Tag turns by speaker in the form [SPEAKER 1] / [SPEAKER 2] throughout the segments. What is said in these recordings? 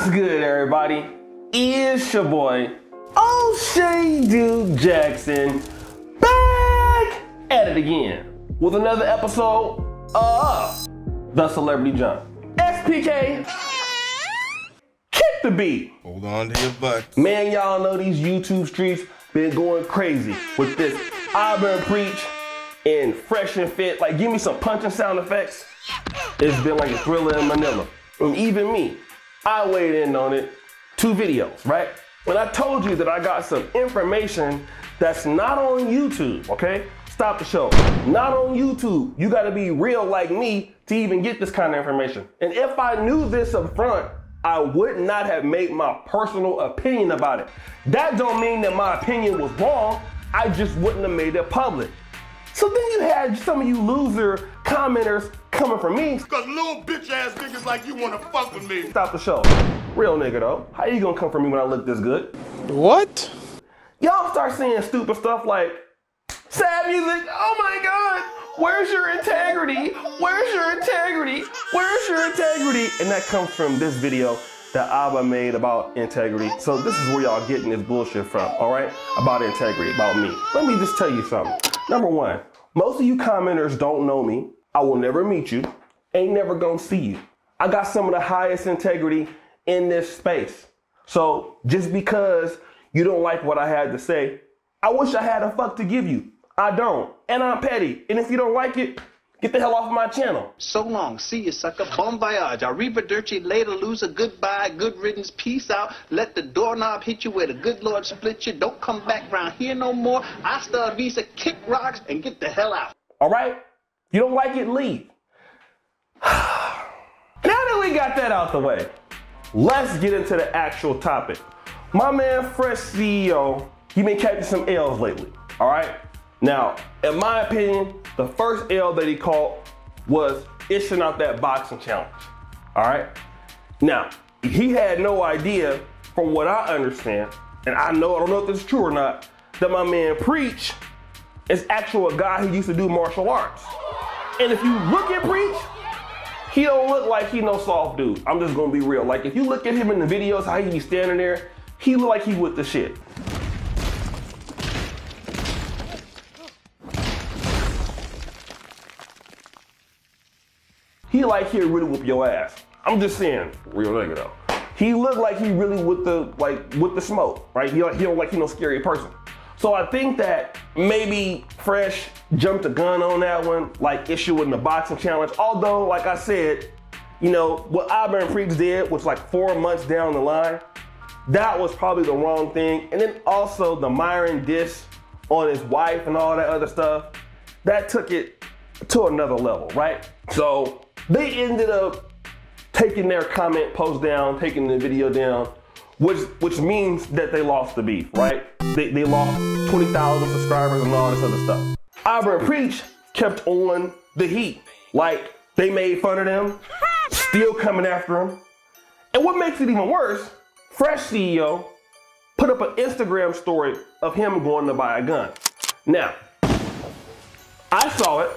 [SPEAKER 1] What's good, everybody? It's your boy, O'Shea Duke Jackson, back at it again with another episode of The Celebrity Jump. SPK, kick the beat.
[SPEAKER 2] Hold on to your butt.
[SPEAKER 1] Man, y'all know these YouTube streets been going crazy with this Auburn Preach and Fresh and Fit. Like, give me some punching sound effects. It's been like a thriller in Manila. And even me, I weighed in on it. 2 videos, right? When I told you that I got some information that's not on YouTube, okay? Stop the show. Not on YouTube. You gotta be real like me to even get this kind of information. And if I knew this up front, I would not have made my personal opinion about it. That don't mean that my opinion was wrong. I just wouldn't have made it public. So then you had some of you loser commenters coming for me.
[SPEAKER 2] Cause little bitch ass niggas like you wanna fuck with me.
[SPEAKER 1] Stop the show. Real nigga though. How you gonna come for me when I look this good?
[SPEAKER 2] What?
[SPEAKER 1] Y'all start saying stupid stuff like, sad music, oh my God, where's your integrity? Where's your integrity? Where's your integrity? And that comes from this video that Abba made about integrity. So this is where y'all getting this bullshit from, all right? About integrity, about me. Let me just tell you something. Number one, most of you commenters don't know me. I will never meet you. Ain't never gonna see you. I got some of the highest integrity in this space. So just because you don't like what I had to say, I wish I had a fuck to give you. I don't, and I'm petty. And if you don't like it, get the hell off of my channel.
[SPEAKER 3] So long, see you sucker, bon voyage, arrivederci, later loser, goodbye, good riddance, peace out, let the doorknob hit you where the good Lord split you, don't come back round here no more, hasta visa, kick rocks, and get the hell out.
[SPEAKER 1] All right? You don't like it, leave. Now that we got that out the way, let's get into the actual topic. My man, Fresh CEO, he been catching some L's lately, all right? Now, in my opinion, the first L that he caught was issuing out that boxing challenge, all right? Now, he had no idea, from what I understand, and I don't know if this is true or not, that my man Preach is actually a guy who used to do martial arts. And if you look at Preach, he don't look like he no soft dude. I'm just gonna be real. Like, if you look at him in the videos, how he be standing there, he look like he with the shit. He like he'll really whoop your ass. I'm just saying, real nigga though. He look like he really with the smoke, right? He don't like he no scary person. So I think that maybe Fresh jumped a gun on that one, like issuing the boxing challenge. Although, like I said, you know, what Auburn Preach did was like 4 months down the line. That was probably the wrong thing. And then also the Myron diss on his wife and all that other stuff, that took it to another level, right? So they ended up taking their comment post down, taking the video down, which means that they lost the beef, right? They lost 20,000 subscribers and all this other stuff. Auburn Preach kept on the heat. Like, they made fun of them, still coming after him. And what makes it even worse, Fresh CEO put up an Instagram story of him going to buy a gun. Now, I saw it.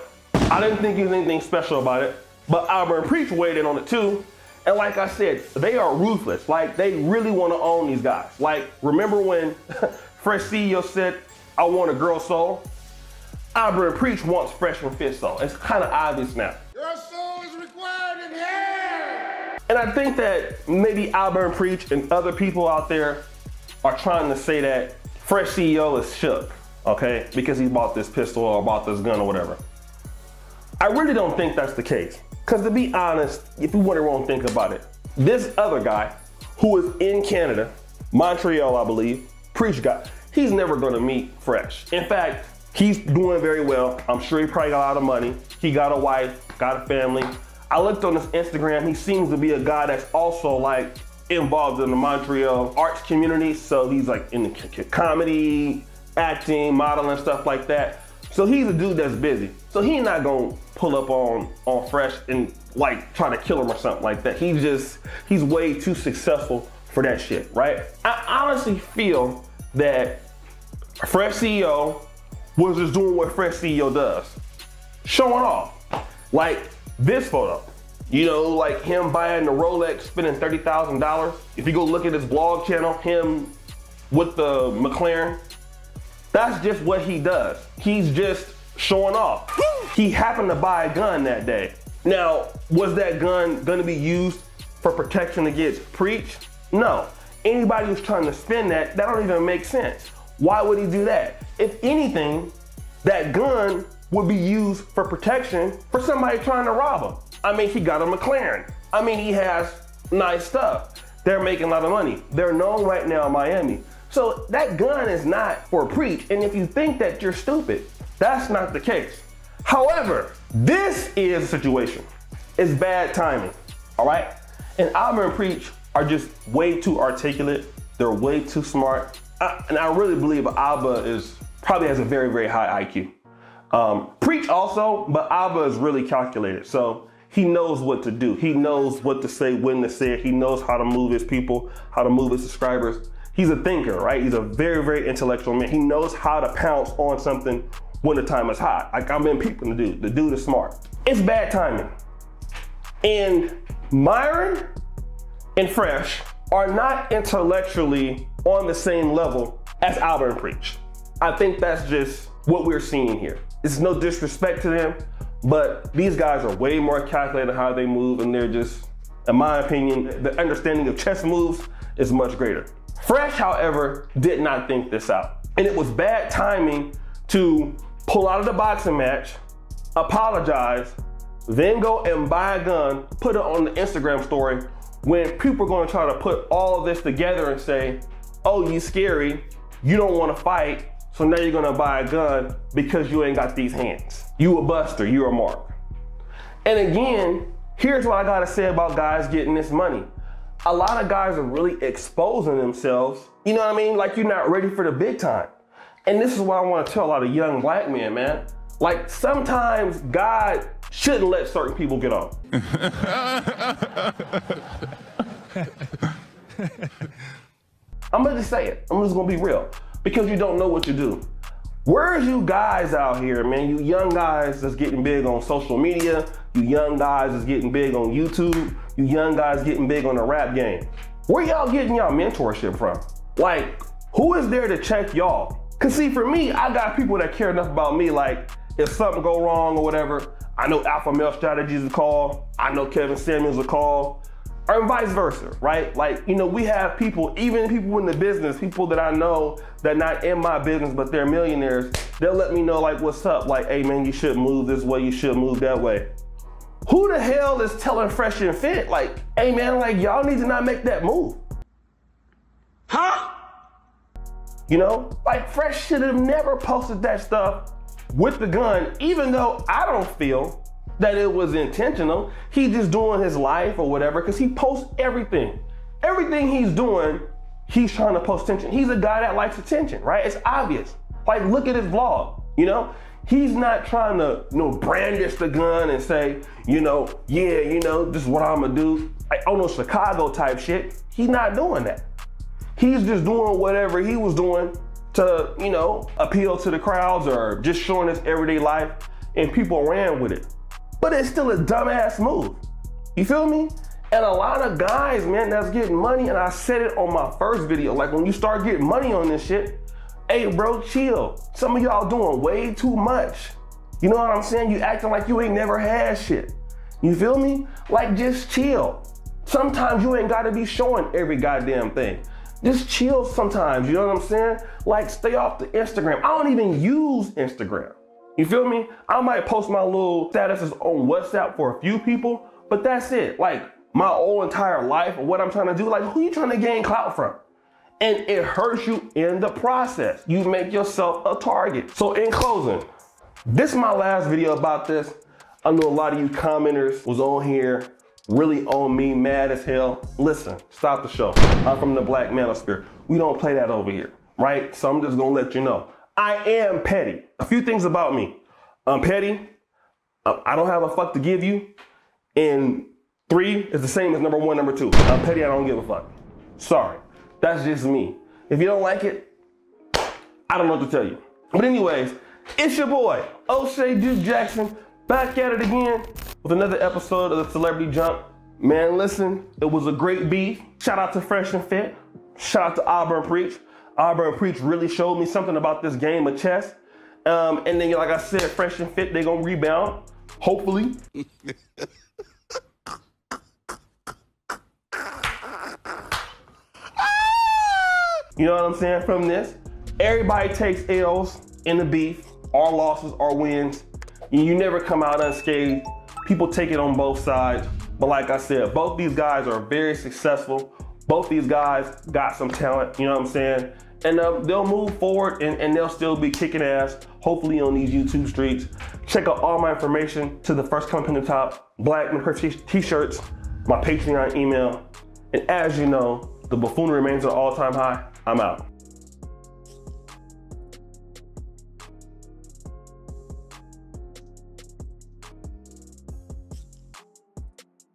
[SPEAKER 1] I didn't think there was anything special about it, but Auburn Preach weighed in on it too. And like I said, they are ruthless. Like, they really want to own these guys. Like, remember when Fresh CEO said, I want a girl soul? Auburn Preach wants Fresh and Fit soul. It's kind of obvious now.
[SPEAKER 2] Your soul is required in hell.
[SPEAKER 1] And I think that maybe Auburn Preach and other people out there are trying to say that Fresh CEO is shook, okay? Because he bought this pistol or bought this gun or whatever. I really don't think that's the case. Because to be honest, if you want to wrong think about it, this other guy who is in Canada, Montreal, I believe, Preach guy, he's never going to meet Fresh. In fact, he's doing very well. I'm sure he probably got a lot of money. He got a wife, got a family. I looked on his Instagram. He seems to be a guy that's also like involved in the Montreal arts community. So he's like in the comedy, acting, modeling, stuff like that. So he's a dude that's busy. So he's not gonna pull up on Fresh and like try to kill him or something like that. He's way too successful for that shit, right? I honestly feel that Fresh CEO was just doing what Fresh CEO does. Showing off. Like this photo. You know, like him buying the Rolex, spending $30,000. If you go look at his blog channel, him with the McLaren, that's just what he does. He's just showing off. He happened to buy a gun that day. Now, was that gun gonna be used for protection against Preach? No. Anybody who's trying to spin that don't even make sense. Why would he do that? If anything, that gun would be used for protection for somebody trying to rob him. I mean, he got a McLaren. I mean, he has nice stuff. They're making a lot of money. They're known right now in Miami. So that gun is not for Preach. And if you think that, you're stupid. That's not the case. However, this is a situation. It's bad timing, all right? And Alba and Preach are just way too articulate. They're way too smart. And I really believe Alba probably has a very, very high IQ. Preach also, but Alba is really calculated. So he knows what to do. He knows what to say, when to say it. He knows how to move his people, how to move his subscribers. He's a thinker, right? He's a very, very intellectual man. He knows how to pounce on something when the time is hot. Like I've been peeping the dude. The dude is smart. It's bad timing. And Myron and Fresh are not intellectually on the same level as Alba and Preach. I think that's just what we're seeing here. It's no disrespect to them, but these guys are way more calculated how they move, and they're just, in my opinion, the understanding of chess moves is much greater. Fresh, however, did not think this out. And it was bad timing to pull out of the boxing match, apologize, then go and buy a gun, put it on the Instagram story, when people are gonna try to put all of this together and say, oh, you scary, you don't wanna fight, so now you're gonna buy a gun because you ain't got these hands. You a buster, you a mark. And again, here's what I gotta say about guys getting this money. A lot of guys are really exposing themselves, you know what I mean? Like you're not ready for the big time. And this is what I wanna tell a lot of young black men, man. Like sometimes God shouldn't let certain people get on. I'm gonna just say it. I'm just gonna be real. Because you don't know what you do. Where's you guys out here, man? You young guys that's getting big on social media. You young guys that's getting big on YouTube. You young guys getting big on the rap game. Where y'all getting y'all mentorship from? Like, who is there to check y'all? Cause see, for me, I got people that care enough about me, like, if something go wrong or whatever, I know Alpha Male Strategies will call, I know Kevin Samuels will call, or vice versa, right? Like, you know, we have people, even people in the business, people that I know that not in my business, but they're millionaires, they'll let me know like, what's up? Like, hey man, you should move this way, you should move that way. Who the hell is telling Fresh and Fit, like, hey man, like y'all need to not make that move? Huh? You know, like Fresh should have never posted that stuff with the gun, even though I don't feel that it was intentional. He's just doing his life or whatever, because he posts everything. Everything he's doing, he's trying to post attention. He's a guy that likes attention, right? It's obvious. Like, look at his vlog, you know? He's not trying to, you know, brandish the gun and say, you know, yeah, you know, this is what I'm gonna do. Like, oh no, Chicago type shit. He's not doing that. He's just doing whatever he was doing to, you know, appeal to the crowds or just showing his everyday life, and people ran with it. But it's still a dumbass move. You feel me? And a lot of guys, man, that's getting money, and I said it on my first video, like when you start getting money on this shit, hey bro, chill. Some of y'all doing way too much. You know what I'm saying? You acting like you ain't never had shit. You feel me? Like, just chill. Sometimes you ain't gotta be showing every goddamn thing. Just chill sometimes, you know what I'm saying? Like, stay off the Instagram. I don't even use Instagram. You feel me? I might post my little statuses on WhatsApp for a few people, but that's it. Like, my whole entire life or what I'm trying to do, like, who you trying to gain clout from? And it hurts you in the process. You make yourself a target. So in closing, this is my last video about this. I know a lot of you commenters was on here really on me, mad as hell. Listen, stop the show. I'm from the Black Manosphere. We don't play that over here, right? So I'm just gonna let you know. I am petty. A few things about me. I'm petty. I don't have a fuck to give you. And 3 is the same as number 1, number 2. I'm petty, I don't give a fuck. Sorry. That's just me. If you don't like it, I don't know what to tell you. But anyways, it's your boy, O'Shea Duke Jackson, Back at it again with another episode of the Celebrity Jump. Man, listen, it was a great beef. Shout out to Fresh and Fit. Shout out to Auburn Preach. Auburn Preach really showed me something about this game of chess. And then, like I said, Fresh and Fit, they're gonna rebound, hopefully. You know what I'm saying? From this, everybody takes L's in the beef, or losses or wins. You never come out unscathed. People take it on both sides. But like I said, both these guys are very successful. Both these guys got some talent, you know what I'm saying? And they'll move forward and they'll still be kicking ass, hopefully on these YouTube streets. Check out all my information to the first comment on the top, Black Men Perfect t-shirts, my Patreon email. And as you know, the buffoonery remains at an all-time high. I'm out.